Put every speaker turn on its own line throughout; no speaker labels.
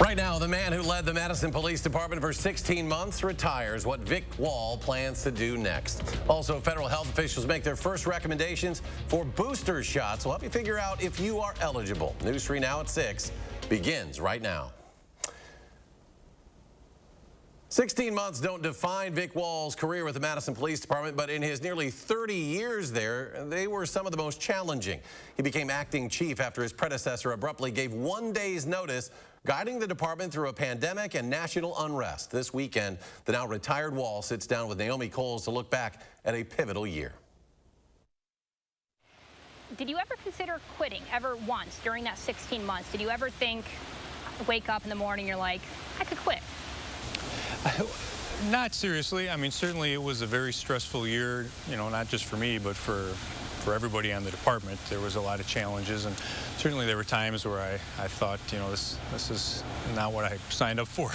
Right now, the man who led the Madison Police Department for 16 months retires. What Vic Wall plans to do next. Also, federal health officials make their first recommendations for booster shots. We'll help you figure out if you are eligible. News 3 Now at 6 begins right now. 16 months don't define Vic Wall's career with the Madison Police Department, but in his nearly 30 years there, they were some of the most challenging. He became acting chief after his predecessor abruptly gave 1 day's notice, guiding the department through a pandemic and national unrest. This weekend, the now retired Wall sits down with Naomi Coles to look back at a pivotal year.
Did you ever consider quitting, ever once, during that 16 months? Did you ever think, wake up in the morning, you're like, I could quit?
Not seriously. I mean, certainly it was a very stressful year, you know, not just for me, but for everybody on the department. There was a lot of challenges, and certainly there were times where I thought, you know, this is not what I signed up for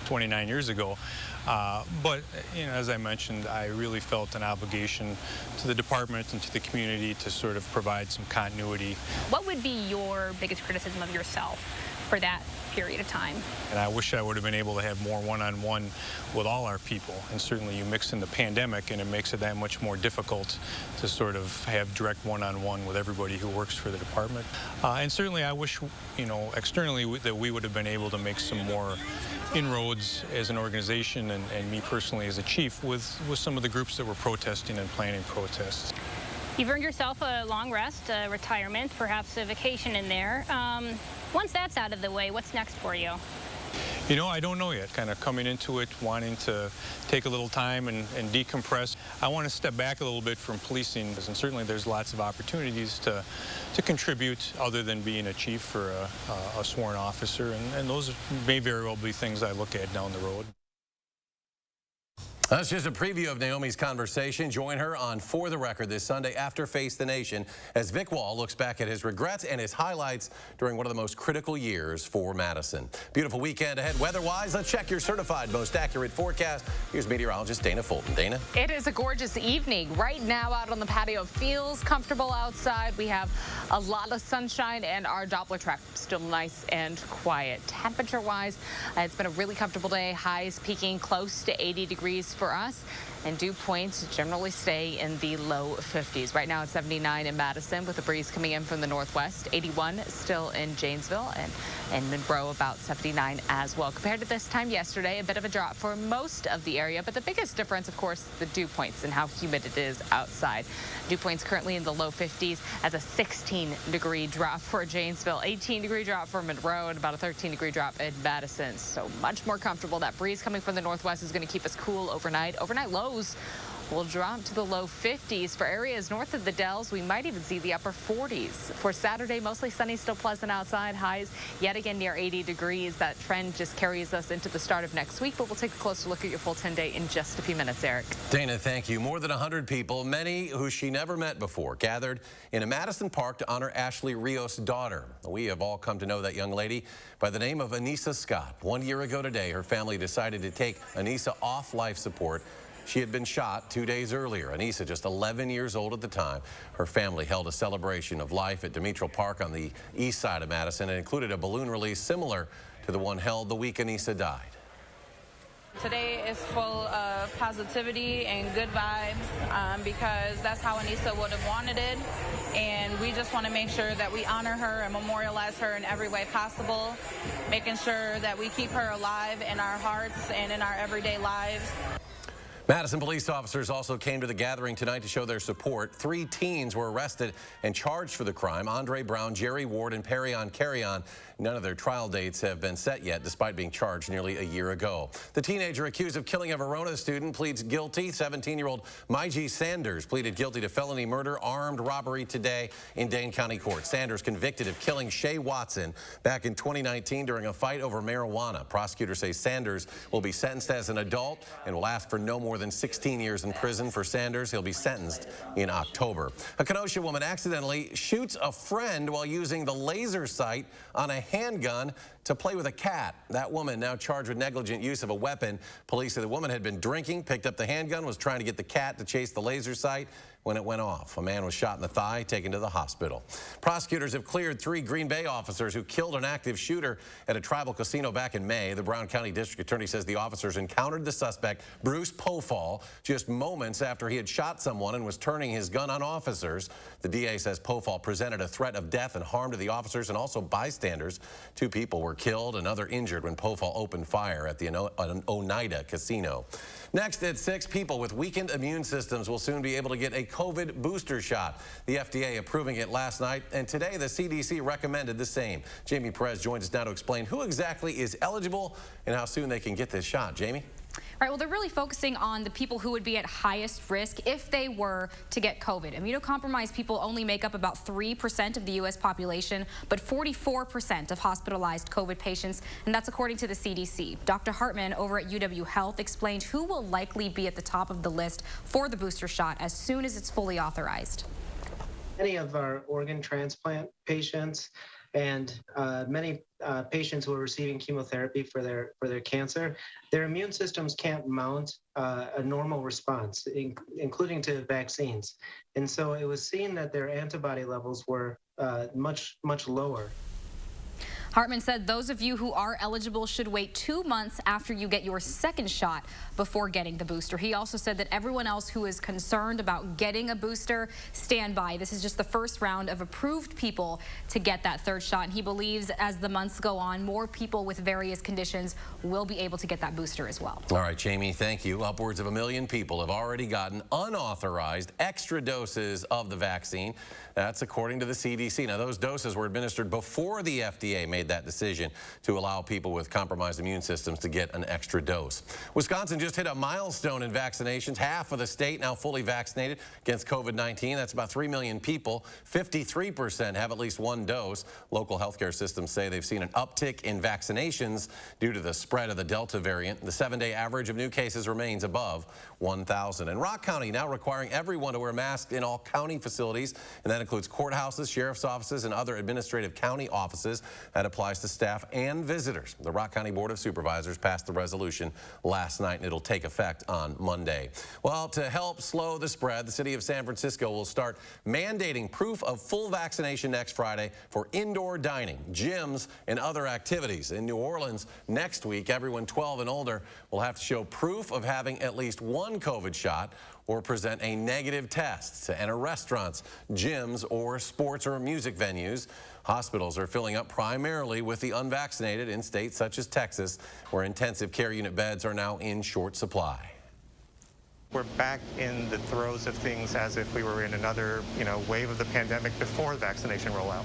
29 years ago. But, you know, as I mentioned, I really felt an obligation to the department and to the community to sort of provide some continuity.
What would be your biggest criticism of yourself for that period of time?
And I wish I would have been able to have more one-on-one with all our people. And certainly you mix in the pandemic and it makes it that much more difficult to sort of have direct one-on-one with everybody who works for the department. And certainly I wish, you know, externally that we would have been able to make some more inroads as an organization and me personally as a chief with some of the groups that were protesting and planning protests.
You've earned yourself a long rest, a retirement, perhaps a vacation in there. Once that's out of the way, what's next for you?
You know, I don't know yet. Kind of coming into it, wanting to take a little time and decompress. I want to step back a little bit from policing, and certainly there's lots of opportunities to contribute other than being a chief or a sworn officer, and those may very well be things I look at down the road.
That's just a preview of Naomi's conversation. Join her on For the Record this Sunday after Face the Nation as Vic Wall looks back at his regrets and his highlights during one of the most critical years for Madison. Beautiful weekend ahead weather-wise. Let's check your certified most accurate forecast. Here's meteorologist Dana Fulton. Dana?
It is a gorgeous evening. Right now out on the patio, feels comfortable outside. We have a lot of sunshine and our Doppler track still nice and quiet. Temperature-wise, it's been a really comfortable day. Highs peaking close to 80 degrees for us, and dew points generally stay in the low 50s. Right now it's 79 in Madison with a breeze coming in from the northwest. 81 still in Janesville, and in Monroe about 79 as well. Compared to this time yesterday, a bit of a drop for most of the area, but the biggest difference, of course, the dew points and how humid it is outside. Dew points currently in the low 50s as a 16-degree drop for Janesville, 18-degree drop for Monroe, and about a 13-degree drop in Madison. So much more comfortable. That breeze coming from the northwest is going to keep us cool overnight. Overnight lows will drop to the low 50s. For areas north of the Dells, we might even see the upper 40s. For Saturday, mostly sunny, still pleasant outside. Highs yet again near 80 degrees. That trend just carries us into the start of next week, but we'll take a closer look at your full 10-day in just a few minutes, Eric.
Dana, thank you. More than 100 people, many who she never met before, gathered in a Madison park to honor Ashley Rios' daughter. We have all come to know that young lady by the name of Anissa Scott. 1 year ago today, her family decided to take Anissa off life support. She had been shot 2 days earlier. Anissa, just 11 years old at the time. Her family held a celebration of life at Demetral Park on the east side of Madison and included a balloon release similar to the one held the week Anissa died.
Today is full of positivity and good vibes because that's how Anissa would have wanted it. And we just want to make sure that we honor her and memorialize her in every way possible, making sure that we keep her alive in our hearts and in our everyday lives.
Madison police officers also came to the gathering tonight to show their support. 3 teens were arrested and charged for the crime. Andre Brown, Jerry Ward, and Perryon Carrion. None of their trial dates have been set yet, despite being charged nearly a year ago. The teenager accused of killing a Verona student pleads guilty. 17-year-old Mygie Sanders pleaded guilty to felony murder, armed robbery today in Dane County Court. Sanders convicted of killing Shay Watson back in 2019 during a fight over marijuana. Prosecutors say Sanders will be sentenced as an adult and will ask for no more than 16 years in prison. For Sanders, he'll be sentenced in October. A Kenosha woman accidentally shoots a friend while using the laser sight on a handgun to play with a cat. That woman now charged with negligent use of a weapon. Police say the woman had been drinking, picked up the handgun, was trying to get the cat to chase the laser sight. when it went off. A man was shot in the thigh, taken to the hospital. Prosecutors have cleared 3 Green Bay officers who killed an active shooter at a tribal casino back in May. The Brown County District Attorney says the officers encountered the suspect, Bruce Pofall, just moments after he had shot someone and was turning his gun on officers. The DA says Pofall presented a threat of death and harm to the officers and also bystanders. 2 people were killed, another injured when Pofall opened fire at the Oneida Casino. Next at 6, people with weakened immune systems will soon be able to get a COVID booster shot. The FDA approving it last night, and today the CDC recommended the same. Jamie Perez joins us now to explain who exactly is eligible and how soon they can get this shot. Jamie?
Right, well, they're really focusing on the people who would be at highest risk if they were to get COVID. Immunocompromised people only make up about 3% of the U.S. population, but 44% of hospitalized COVID patients, and that's according to the CDC. Dr. Hartman over at UW Health explained who will likely be at the top of the list for the booster shot as soon as it's fully authorized.
Many of our organ transplant patients and many patients who are receiving chemotherapy for their cancer, their immune systems can't mount a normal response, including to vaccines. And so it was seen that their antibody levels were much lower.
Hartman said those of you who are eligible should wait 2 months after you get your second shot before getting the booster. He also said that everyone else who is concerned about getting a booster, stand by. This is just the first round of approved people to get that third shot. And he believes as the months go on, more people with various conditions will be able to get that booster as well.
All right, Jamie, thank you. Upwards of 1 million people have already gotten unauthorized extra doses of the vaccine. That's according to the CDC. Now, those doses were administered before the FDA made that decision to allow people with compromised immune systems to get an extra dose. Wisconsin just hit a milestone in vaccinations. Half of the state now fully vaccinated against COVID-19. That's about 3 million people. 53% have at least 1 dose. Local healthcare systems say they've seen an uptick in vaccinations due to the spread of the Delta variant. The 7-day average of new cases remains above 1,000. And Rock County now requiring everyone to wear masks in all county facilities, and that includes courthouses, sheriff's offices, and other administrative county offices. That applies to staff and visitors. The Rock County Board of Supervisors passed the resolution last night, and it'll take effect on Monday. Well, to help slow the spread, the city of San Francisco will start mandating proof of full vaccination next Friday for indoor dining, gyms, and other activities. In New Orleans next week, everyone 12 and older will have to show proof of having at least 1 COVID shot or present a negative test to enter restaurants, gyms, or sports or music venues. Hospitals are filling up primarily with the unvaccinated in states such as Texas, where intensive care unit beds are now in short supply.
We're back in the throes of things as if we were in another, wave of the pandemic before the vaccination rollout.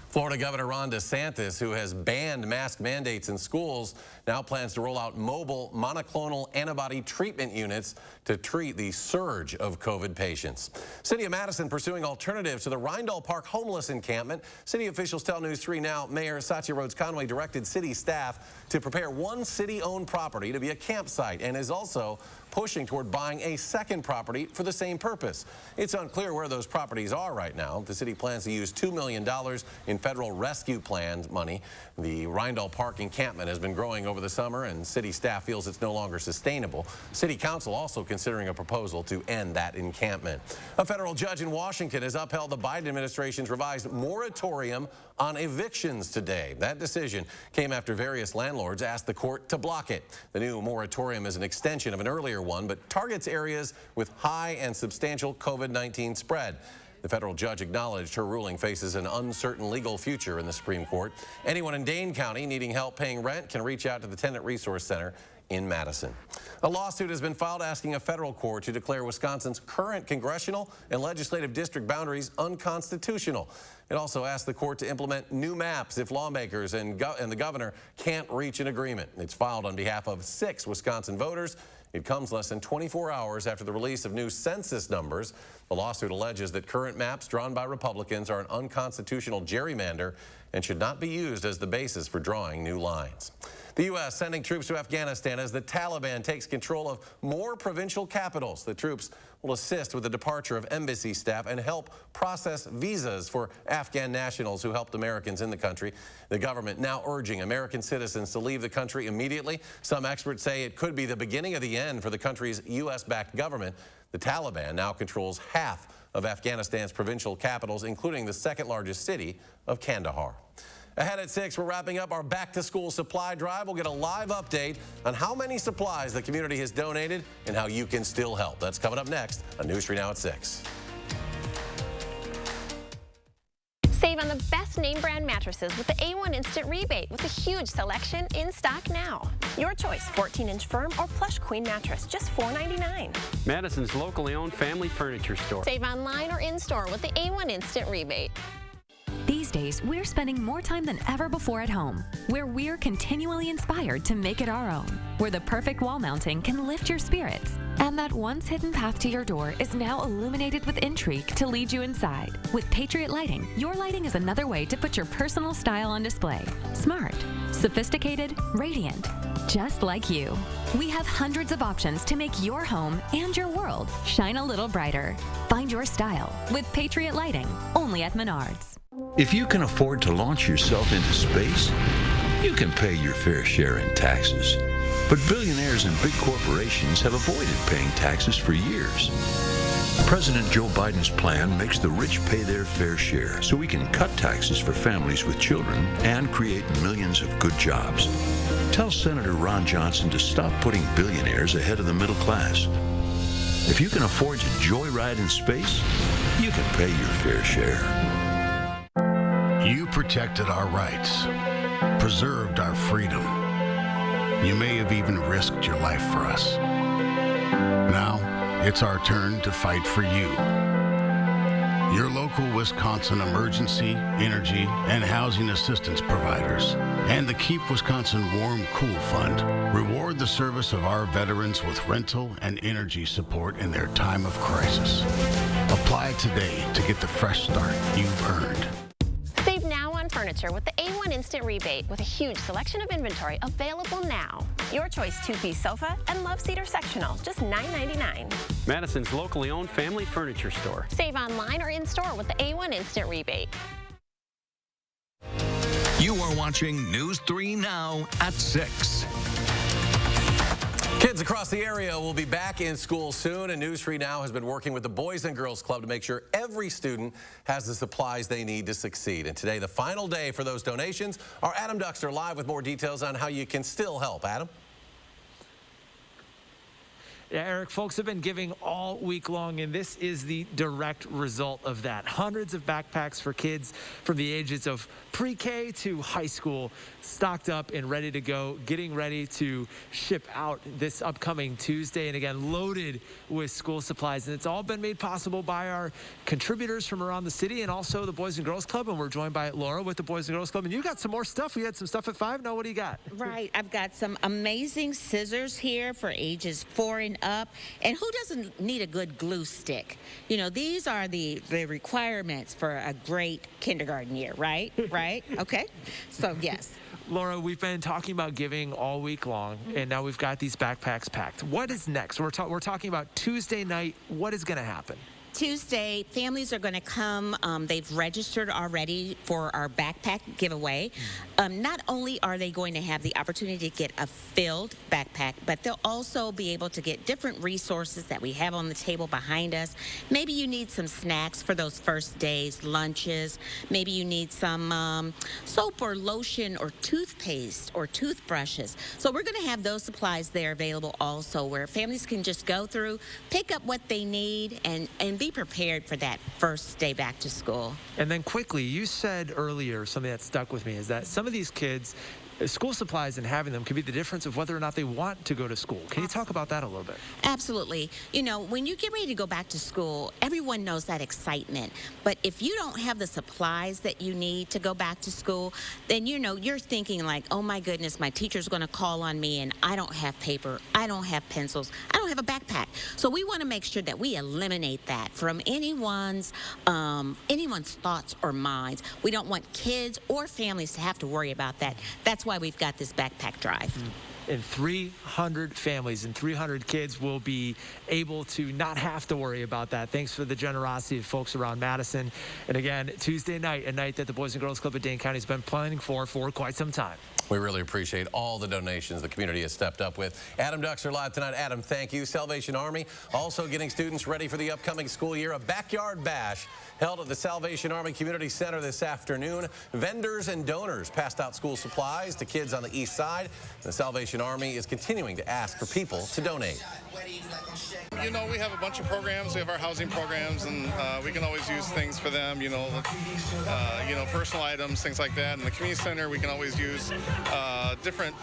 Florida Governor Ron DeSantis, who has banned mask mandates in schools, now plans to roll out mobile monoclonal antibody treatment units to treat the surge of COVID patients. City of Madison pursuing alternatives to the Rindall Park homeless encampment. City officials tell News 3 Now Mayor Satya Rhodes Conway directed city staff to prepare one city-owned property to be a campsite and is also pushing toward buying a second property for the same purpose. It's unclear where those properties are right now. The city plans to use $2 million in federal rescue plan money. The Rindall Park encampment has been growing over the summer, and city staff feels it's no longer sustainable. City council also considering a proposal to end that encampment. A federal judge in Washington has upheld the Biden administration's revised moratorium on evictions today. That decision came after various landlords asked the court to block it. The new moratorium is an extension of an earlier one, but targets areas with high and substantial COVID-19 spread. The federal judge acknowledged her ruling faces an uncertain legal future in the Supreme Court. Anyone in Dane County needing help paying rent can reach out to the Tenant Resource Center in Madison. A lawsuit has been filed asking a federal court to declare Wisconsin's current congressional and legislative district boundaries unconstitutional. It also asked the court to implement new maps if lawmakers and the governor can't reach an agreement. It's filed on behalf of 6 Wisconsin voters. It comes less than 24 hours after the release of new census numbers. The lawsuit alleges that current maps drawn by Republicans are an unconstitutional gerrymander and should not be used as the basis for drawing new lines. The U.S. sending troops to Afghanistan as the Taliban takes control of more provincial capitals. The troops will assist with the departure of embassy staff and help process visas for Afghan nationals who helped Americans in the country. The government now urging American citizens to leave the country immediately. Some experts say it could be the beginning of the end for the country's U.S.-backed government. The Taliban now controls half of Afghanistan's provincial capitals, including the second-largest city of Kandahar. Ahead at 6, we're wrapping up our back-to-school supply drive. We'll get a live update on how many supplies the community has donated and how you can still help. That's coming up next on News 3 Now at 6.
Save on the best name brand mattresses with the A1 Instant Rebate with a huge selection in stock now. Your choice, 14-inch firm or plush queen mattress, just $4.99.
Madison's locally owned family furniture store.
Save online or in-store with the A1 Instant Rebate.
These days, we're spending more time than ever before at home, where we're continually inspired to make it our own, where the perfect wall mounting can lift your spirits, and that once hidden path to your door is now illuminated with intrigue to lead you inside. With Tatriot lighting, your lighting is another way to put your personal style on display. Smart, sophisticated, radiant, just like you. We have hundreds of options to make your home and your world shine a little brighter. Find your style with Tatriot lighting, only at Menards.
If you can afford to launch yourself into space, you can pay your fair share in taxes. But billionaires and big corporations have avoided paying taxes for years. President Joe Biden's plan makes the rich pay their fair share so we can cut taxes for families with children and create millions of good jobs. Tell Senator Ron Johnson to stop putting billionaires ahead of the middle class. If you can afford to joyride in space, you can pay your fair share.
You protected our rights, preserved our freedom. You may have even risked your life for us. Now, it's our turn to fight for you. Your local Wisconsin emergency, energy, and housing assistance providers, and the Keep Wisconsin Warm Cool Fund reward the service of our veterans with rental and energy support in their time of crisis. Apply today to get the fresh start you've earned.
Save now on furniture with the A1 Instant Rebate with a huge selection of inventory available now. Your choice, 2-piece sofa and love seater sectional, just $9.99.
Madison's locally owned family furniture store.
Save online or in-store with the A1 Instant Rebate.
You are watching News 3 Now at 6.
Kids across the area will be back in school soon, and News 3 Now has been working with the Boys and Girls Club to make sure every student has the supplies they need to succeed. And today, the final day for those donations. Our Adam Duxter live with more details on how you can still help. Adam?
Yeah, Eric, folks have been giving all week long, and this is the direct result of that. Hundreds of backpacks for kids from the ages of pre-K to high school, stocked up and ready to go, getting ready to ship out this upcoming Tuesday, and again, loaded with school supplies. And it's all been made possible by our contributors from around the city and also the Boys and Girls Club, and we're joined by Laura with the Boys and Girls Club. And you got some more stuff. We had some stuff at 5. Now, what do you got?
Right. I've got some amazing scissors here for ages 4 and up. And who doesn't need a good glue stick? You know, these are the requirements for a great kindergarten year, right? Right? Okay. So, yes.
Laura, we've been talking about giving all week long, and now we've got these backpacks packed. What is next? We're talking about Tuesday night. What is going to happen?
Tuesday, families are going to come. They've registered already for our backpack giveaway. Not only are they going to have the opportunity to get a filled backpack, but they'll also be able to get different resources that we have on the table behind us. Maybe you need some snacks for those first days, lunches. Maybe you need some soap or lotion or toothpaste or toothbrushes. So we're going to have those supplies there available also, where families can just go through, pick up what they need, and be prepared for that first day back to school.
And then quickly, you said earlier something that stuck with me is that some of these kids School supplies and having them can be the difference of whether or not they want to go to school. Can you talk about that a little bit?
Absolutely. You know, when you get ready to go back to school, everyone knows that excitement. But if you don't have the supplies that you need to go back to school, then, you know, you're thinking like, oh my goodness, my teacher's going to call on me and I don't have paper, I don't have pencils, I don't have a backpack. So we want to make sure that we eliminate that from anyone's thoughts or minds. We don't want kids or families to have to worry about that. That's why we've got this backpack drive.
And 300 families and 300 kids will be able to not have to worry about that. Thanks for the generosity of folks around Madison. And again, Tuesday night, a night that the Boys and Girls Club of Dane County has been planning for quite some time.
We really appreciate all the donations the community has stepped up with. Adam Duxer live tonight. Adam, thank you. Salvation Army also getting students ready for the upcoming school year. A backyard bash held at the Salvation Army Community Center this afternoon. Vendors and donors passed out school supplies to kids on the east side. The Salvation Army is continuing to ask for people to donate.
You know, we have a bunch of programs. We have our housing programs, and we can always use things for them. You know, personal items, things like that. In the community center, we can always use different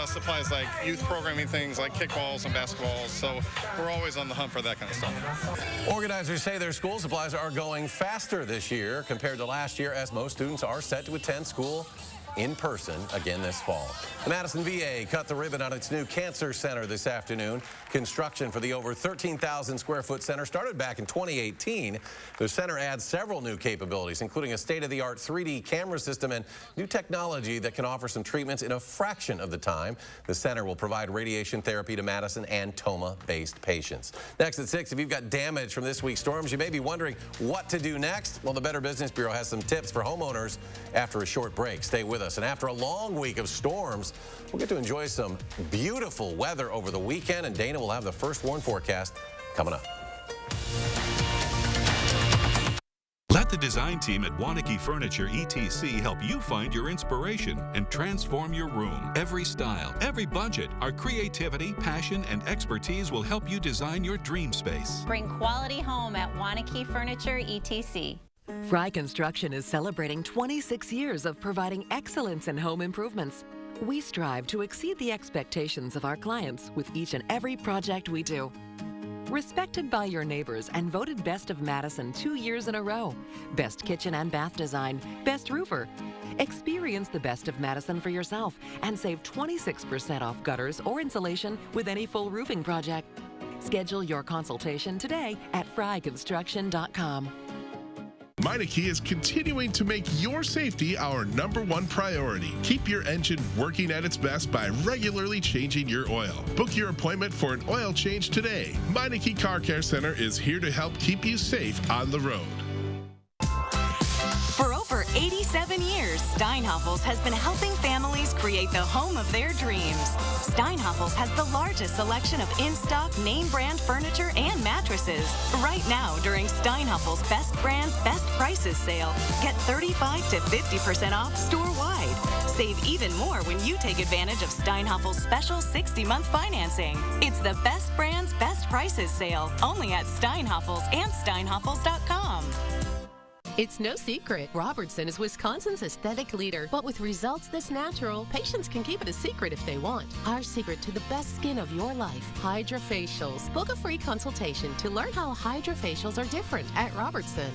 supplies like youth programming things like kickballs and basketballs. So we're always on the hunt for that kind of stuff.
Organizers say their school supplies are going faster this year compared to last year, as most students are set to attend school in person again this fall. The Madison VA cut the ribbon on its new cancer center this afternoon. Construction for the over 13,000 square foot center started back in 2018. The center adds several new capabilities, including a state-of-the-art 3D camera system and new technology that can offer some treatments in a fraction of the time. The center will provide radiation therapy to Madison and Toma-based patients. Next at 6, if you've got damage from this week's storms, you may be wondering what to do next. Well, the Better Business Bureau has some tips for homeowners after a short break. Stay with us. And after a long week of storms, we'll get to enjoy some beautiful weather over the weekend, and Dana will have the first warn forecast coming up.
Let the design team at Wanakee Furniture ETC help you find your inspiration and transform your room. Every style, every budget, our creativity, passion, and expertise will help you design your dream space.
Bring quality home at Wanakee Furniture ETC.
Fry Construction is celebrating 26 years of providing excellence in home improvements. We strive to exceed the expectations of our clients with each and every project we do. Respected by your neighbors and voted Best of Madison 2 years in a row. Best Kitchen and Bath Design, Best Roofer. Experience the Best of Madison for yourself and save 26% off gutters or insulation with any full roofing project. Schedule your consultation today at fryconstruction.com.
Meineke is continuing to make your safety our #1 priority. Keep your engine working at its best by regularly changing your oil. Book your appointment for an oil change today. Meineke Car Care Center is here to help keep you safe on the road.
For over 87 years, Steinhoffels has been helping families create the home of their dreams. Steinhoffels has the largest selection of in-stock name brand furniture and mattresses. Right now, during Steinhoffels' Best Brands, Best Prices sale, get 35 to 50% off store-wide. Save even more when you take advantage of Steinhoffels' special 60-month financing. It's the Best Brands, Best Prices sale, only at Steinhoffels and steinhoffels.com.
It's no secret, Robertson is Wisconsin's aesthetic leader, but with results this natural, patients can keep it a secret if they want. Our secret to the best skin of your life, HydraFacials. Book a free consultation to learn how HydraFacials are different at Robertson.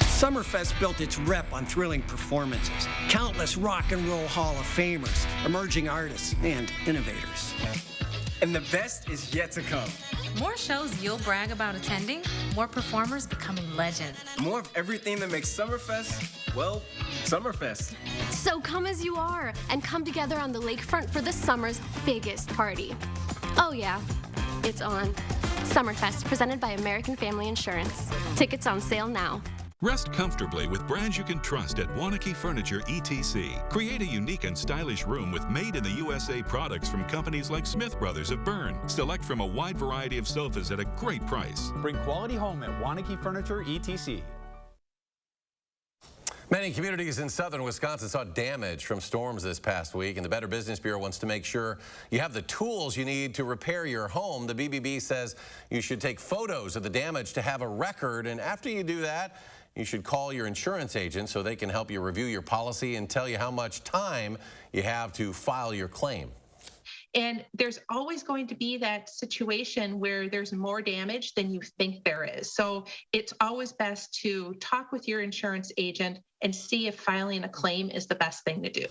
Summerfest built its rep on thrilling performances, countless rock and roll Hall of Famers, emerging artists, and innovators.
And the best is yet to come.
More shows you'll brag about attending, more performers becoming legends.
More of everything that makes Summerfest, well, Summerfest.
So come as you are and come together on the lakefront for the summer's biggest party. Oh yeah, it's on. Summerfest, presented by American Family Insurance. Tickets on sale now.
Rest comfortably with brands you can trust at Wanakee Furniture ETC. Create a unique and stylish room with made-in-the-USA products from companies like Smith Brothers of Bern. Select from a wide variety of sofas at a great price.
Bring quality home at Wanakee Furniture ETC.
Many communities in southern Wisconsin saw damage from storms this past week, and the Better Business Bureau wants to make sure you have the tools you need to repair your home. The BBB says you should take photos of the damage to have a record, and after you do that, you should call your insurance agent so they can help you review your policy and tell you how much time you have to file your claim.
And there's always going to be that situation where there's more damage than you think there is. So it's always best to talk with your insurance agent and see if filing a claim is the best thing to do.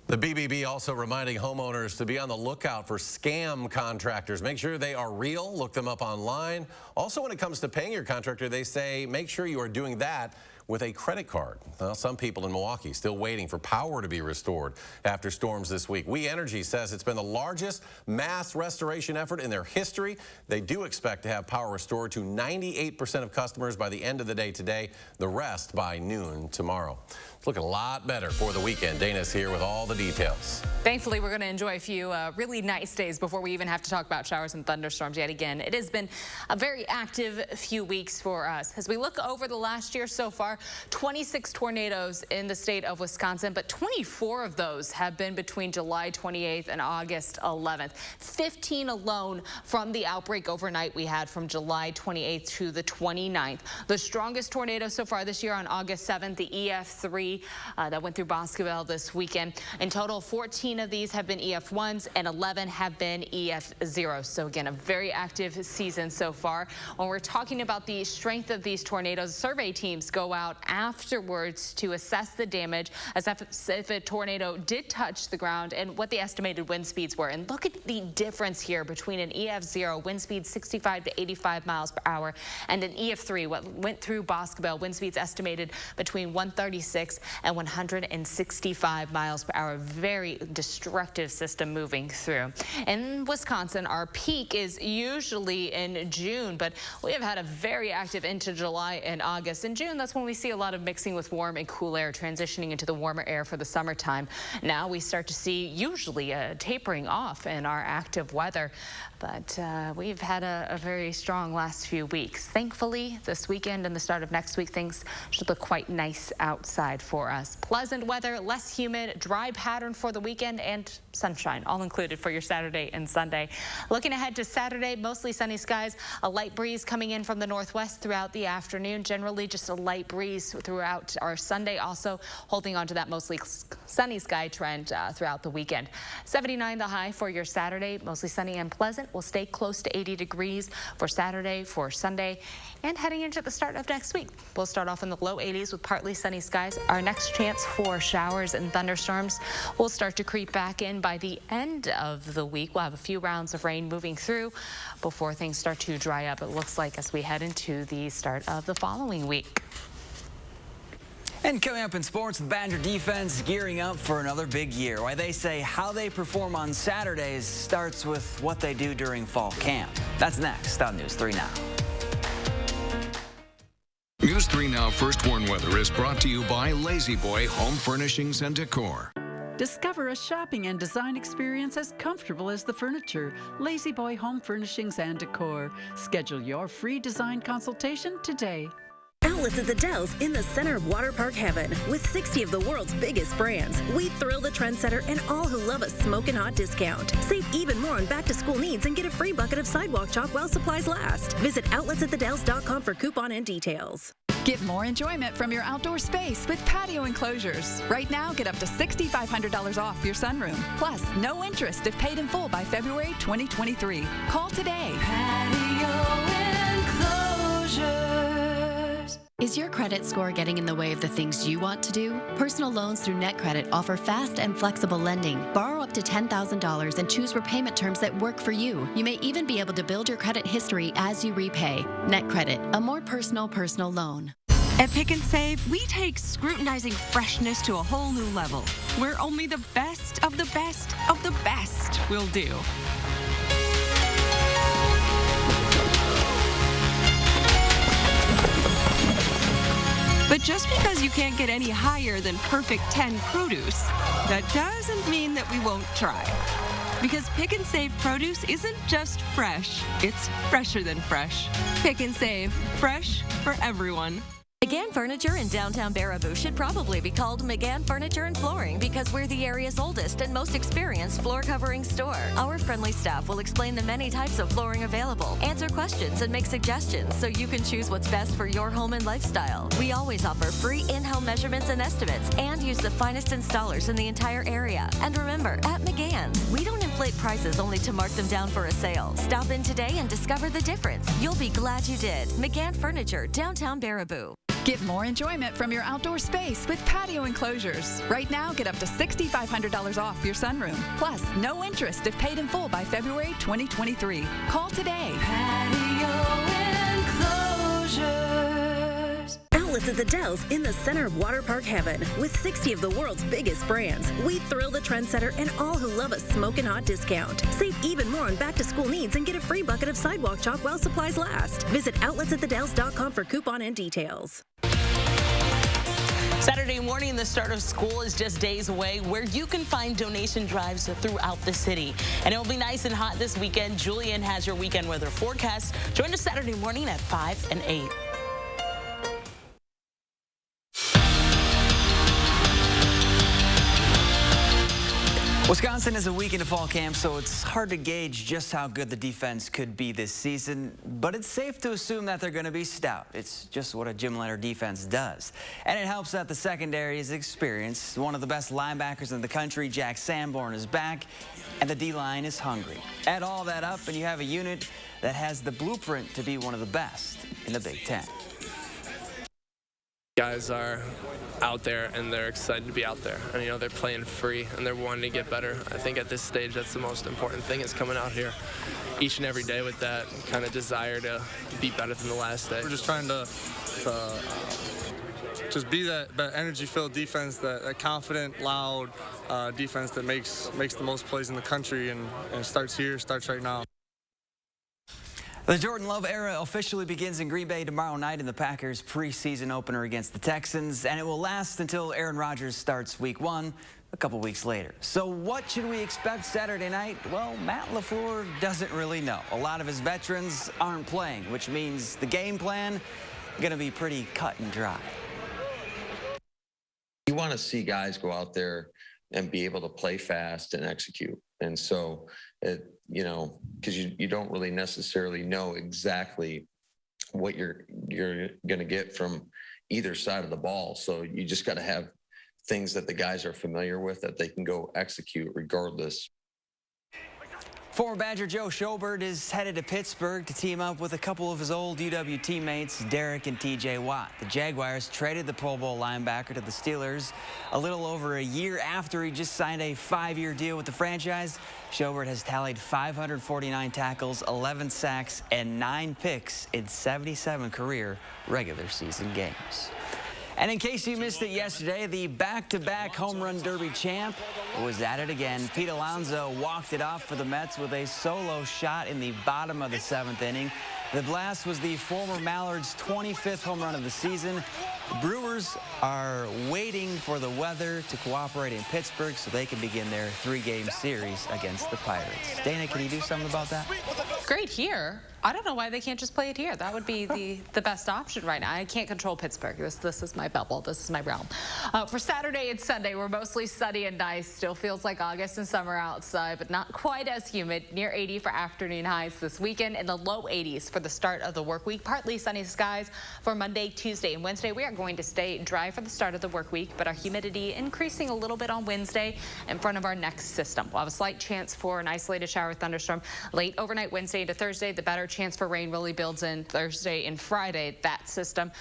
The BBB also reminding homeowners to be on the lookout for scam contractors. Make sure they are real. Look them up online. Also, when it comes to paying your contractor, they say make sure you are doing that with a credit card. Well, some people in Milwaukee still waiting for power to be restored after storms this week. We Energy says it's been the largest mass restoration effort in their history. They do expect to have power restored to 98% of customers by the end of the day today, the rest by noon tomorrow. It's looking a lot better for the weekend. Dana's here with all the details.
Thankfully, we're going to enjoy a few really nice days before we even have to talk about showers and thunderstorms yet again. It has been a very active few weeks for us. As we look over the last year so far, 26 tornadoes in the state of Wisconsin, but 24 of those have been between July 28th and August 11th. 15 alone from the outbreak overnight we had from July 28th to the 29th. The strongest tornado so far this year on August 7th, the EF3 that went through Boscoville this weekend. In total, 14 of these have been EF1s and 11 have been EF0s. So again, a very active season so far. When we're talking about the strength of these tornadoes, survey teams go out afterwards to assess the damage as if a tornado did touch the ground and what the estimated wind speeds were. And look at the difference here between an EF0, wind speed 65 to 85 miles per hour, and an EF3, what went through Boscoville, wind speeds estimated between 136 and 165 miles per hour. Very destructive system moving through. In Wisconsin, our peak is usually in June, but we have had a very active into July and August. In June, that's when we see a lot of mixing with warm and cool air, transitioning into the warmer air for the summertime. Now we start to see usually a tapering off in our active weather, but we've had a very strong last few weeks. Thankfully, this weekend and the start of next week, things should look quite nice outside for us. Pleasant weather, less humid, dry pattern for the weekend, and sunshine all included for your Saturday and Sunday. Looking ahead to Saturday, mostly sunny skies, a light breeze coming in from the northwest throughout the afternoon. Generally just a light breeze throughout our Sunday, also holding on to that mostly sunny sky trend throughout the weekend. 79 the high for your Saturday, mostly sunny and pleasant. We'll stay close to 80 degrees for Saturday, for Sunday, and heading into the start of next week. We'll start off in the low 80s with partly sunny skies. Our next chance for showers and thunderstorms will start to creep back in by the end of the week. We'll have a few rounds of rain moving through before things start to dry up, it looks like, as we head into the start of the following week.
And coming up in sports, the Badger defense gearing up for another big year. Why they say how they perform on Saturdays starts with what they do during fall camp. That's next on News 3 Now.
News 3 Now First Warn Weather is brought to you by Lazy Boy Home Furnishings and Decor.
Discover a shopping and design experience as comfortable as the furniture. Lazy Boy Home Furnishings and Decor. Schedule your free design consultation today.
Outlets at the Dells in the center of water park heaven with 60 of the world's biggest brands. We thrill the trendsetter and all who love a smoking hot discount. Save even more on back-to-school needs and get a free bucket of sidewalk chalk while supplies last. Visit outletsatthedells.com for coupon and details.
Get more enjoyment from your outdoor space with patio enclosures. Right now, get up to $6,500 off your sunroom. Plus, no interest if paid in full by February 2023. Call today.
Patio enclosures.
Is your credit score getting in the way of the things you want to do? Personal loans through NetCredit offer fast and flexible lending. Borrow up to $10,000 and choose repayment terms that work for you. You may even be able to build your credit history as you repay. NetCredit, a more personal loan.
At Pick and Save, we take scrutinizing freshness to a whole new level, where only the best of the best of the best will do. But just because you can't get any higher than perfect 10 produce, that doesn't mean that we won't try. Because Pick and Save produce isn't just fresh, it's fresher than fresh. Pick and Save, fresh for everyone.
McGann Furniture in downtown Baraboo should probably be called McGann Furniture and Flooring because we're the area's oldest and most experienced floor covering store. Our friendly staff will explain the many types of flooring available, answer questions, and make suggestions so you can choose what's best for your home and lifestyle. We always offer free in-home measurements and estimates and use the finest installers in the entire area. And remember, at McGann's, we don't inflate prices only to mark them down for a sale. Stop in today and discover the difference. You'll be glad you did. McGann Furniture, downtown Baraboo.
Get more enjoyment from your outdoor space with patio enclosures. Right now, get up to $6,500 off your sunroom. Plus, no interest if paid in full by February 2023. Call today.
Patio enclosures. Outlets at the Dells in the center of water park heaven with 60 of the world's biggest brands. We thrill the trendsetter and all who love a smoking hot discount. Save even more on back-to-school needs and get a free bucket of sidewalk chalk while supplies last. Visit outletsatthedells.com for coupon and details.
Saturday morning, the start of school is just days away, where you can find donation drives throughout the city. And it will be nice and hot this weekend. Julian has your weekend weather forecast. Join us Saturday morning at 5 and 8.
Wisconsin is a week into fall camp, so it's hard to gauge just how good the defense could be this season, but it's safe to assume that they're going to be stout. It's just what a Jim Leonard defense does. And it helps that the secondary is experienced. One of the best linebackers in the country, Jack Sanborn, is back, and the D-line is hungry. Add all that up, and you have a unit that has the blueprint to be one of the best in the Big Ten.
Guys are out there and they're excited to be out there, and they're playing free and they're wanting to get better. I think at this stage that's the most important thing, is coming out here each and every day with that kind of desire to be better than the last day.
We're just trying to just be that energy-filled defense, that confident, loud defense that makes the most plays in the country, and starts right now.
The Jordan Love era officially begins in Green Bay tomorrow night in the Packers' preseason opener against the Texans, and it will last until Aaron Rodgers starts Week 1 a couple weeks later. So what should we expect Saturday night? Well, Matt LaFleur doesn't really know. A lot of his veterans aren't playing, which means the game plan is going to be pretty cut and dry.
You want to see guys go out there and be able to play fast and execute. And so, because you don't really necessarily know exactly what you're going to get from either side of the ball. So you just got to have things that the guys are familiar with that they can go execute regardless.
Former Badger Joe Schobert is headed to Pittsburgh to team up with a couple of his old UW teammates, Derek and T.J. Watt. The Jaguars traded the Pro Bowl linebacker to the Steelers a little over a year after he just signed a 5-year deal with the franchise. Schobert has tallied 549 tackles, 11 sacks, and 9 picks in 77 career regular season games. And in case you missed it yesterday, the back-to-back home run derby champ was at it again. Pete Alonso walked it off for the Mets with a solo shot in the bottom of the 7th inning. The blast was the former Mallards' 25th home run of the season. The Brewers are waiting for the weather to cooperate in Pittsburgh so they can begin their 3-game series against the Pirates. Dana, can you do something about that?
Great here. I don't know why they can't just play it here. That would be the best option right now. I can't control Pittsburgh. This is my bubble. This is my realm. For Saturday and Sunday, we're mostly sunny and nice. Still feels like August and summer outside, but not quite as humid. Near 80 for afternoon highs this weekend, in the low 80s for the start of the work week. Partly sunny skies for Monday, Tuesday, and Wednesday. We are going to stay dry for the start of the work week, but our humidity increasing a little bit on Wednesday in front of our next system. We'll have a slight chance for an isolated shower thunderstorm late overnight Wednesday into Thursday. The better chance for rain really builds in Thursday and Friday. That system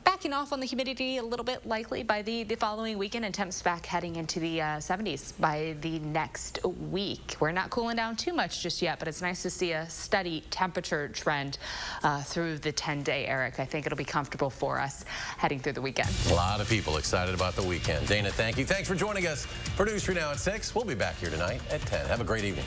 backing off on the humidity a little bit likely by the following weekend, and temps back heading into the 70s by the next week. We're not cooling down too much just yet, but it's nice to see a steady temperature trend through the 10-day, Eric. I think it'll be comfortable for us heading through the weekend.
A lot of people excited about the weekend. Dana, thank you. Thanks for joining us for News 3 Now at 6. We'll be back here tonight at 10. Have a great evening.